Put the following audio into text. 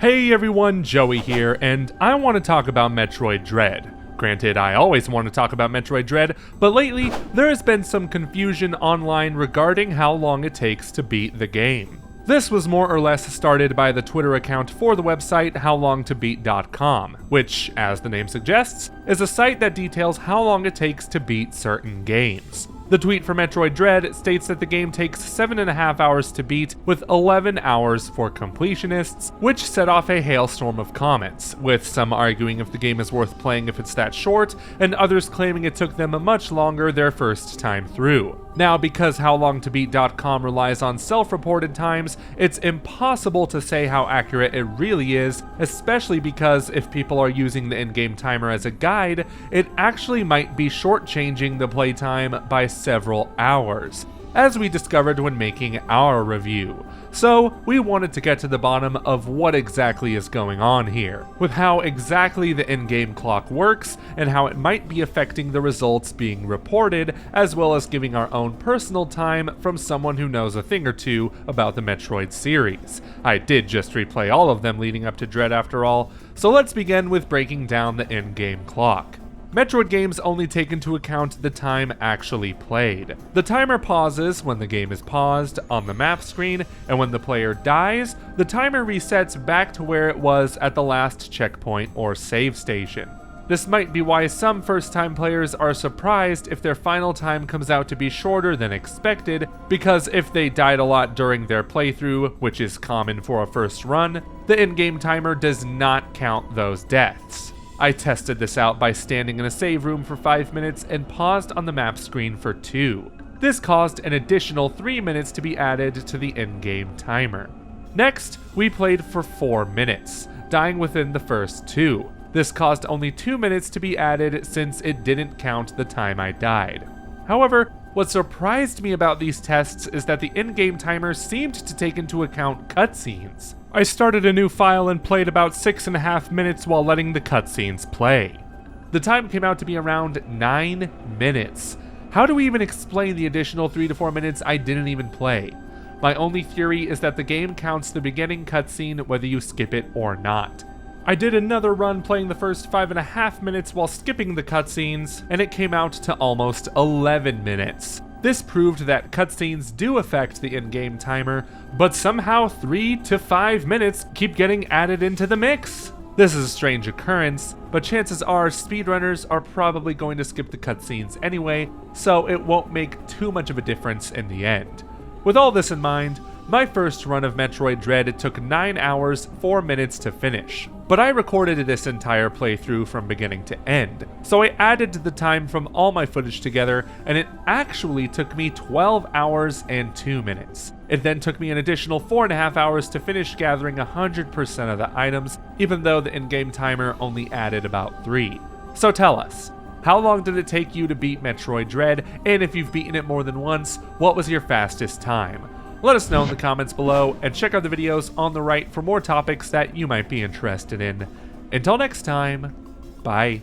Hey everyone, Joey here, and I want to talk about Metroid Dread. Granted, I always want to talk about Metroid Dread, but lately there has been some confusion online regarding how long it takes to beat the game. This was more or less started by the Twitter account for the website howlongtobeat.com, which, as the name suggests, is a site that details how long it takes to beat certain games. The tweet for Metroid Dread states that the game takes 7.5 hours to beat, with 11 hours for completionists, which set off a hailstorm of comments, with some arguing if the game is worth playing if it's that short, and others claiming it took them much longer their first time through. Now, because howlongtobeat.com relies on self-reported times, it's impossible to say how accurate it really is, especially because if people are using the InGame Timer as a guide, it actually might be shortchanging the playtime by several hours, as we discovered when making our review. So we wanted to get to the bottom of what exactly is going on here, with how exactly the InGame Clock works and how it might be affecting the results being reported, as well as giving our own personal time from someone who knows a thing or two about the Metroid series. I did just replay all of them leading up to Dread after all, so let's begin with breaking down the InGame Clock. Metroid games only take into account the time actually played. The timer pauses when the game is paused on the map screen, and when the player dies, the timer resets back to where it was at the last checkpoint or save station. This might be why some first-time players are surprised if their final time comes out to be shorter than expected, because if they died a lot during their playthrough, which is common for a first run, the in-game timer does not count those deaths. I tested this out by standing in a save room for 5 minutes and paused on the map screen for 2. This caused an additional 3 minutes to be added to the in-game timer. Next, we played for 4 minutes, dying within the first 2. This caused only 2 minutes to be added since it didn't count the time I died. However, what surprised me about these tests is that the in-game timer seemed to take into account cutscenes. I started a new file and played about 6.5 minutes while letting the cutscenes play. The time came out to be around 9 minutes. How do we even explain the additional 3 to 4 minutes I didn't even play? My only theory is that the game counts the beginning cutscene whether you skip it or not. I did another run playing the first 5.5 minutes while skipping the cutscenes, and it came out to almost 11 minutes. This proved that cutscenes do affect the in-game timer, but somehow 3 to 5 minutes keep getting added into the mix. This is a strange occurrence, but chances are speedrunners are probably going to skip the cutscenes anyway, so it won't make too much of a difference in the end. With all this in mind, my first run of Metroid Dread took 9 hours, 4 minutes to finish, but I recorded this entire playthrough from beginning to end, so I added the time from all my footage together, and it actually took me 12 hours and 2 minutes. It then took me an additional 4.5 hours to finish gathering 100% of the items, even though the in-game timer only added about 3. So tell us, how long did it take you to beat Metroid Dread, and if you've beaten it more than once, what was your fastest time? Let us know in the comments below, and check out the videos on the right for more topics that you might be interested in. Until next time, bye.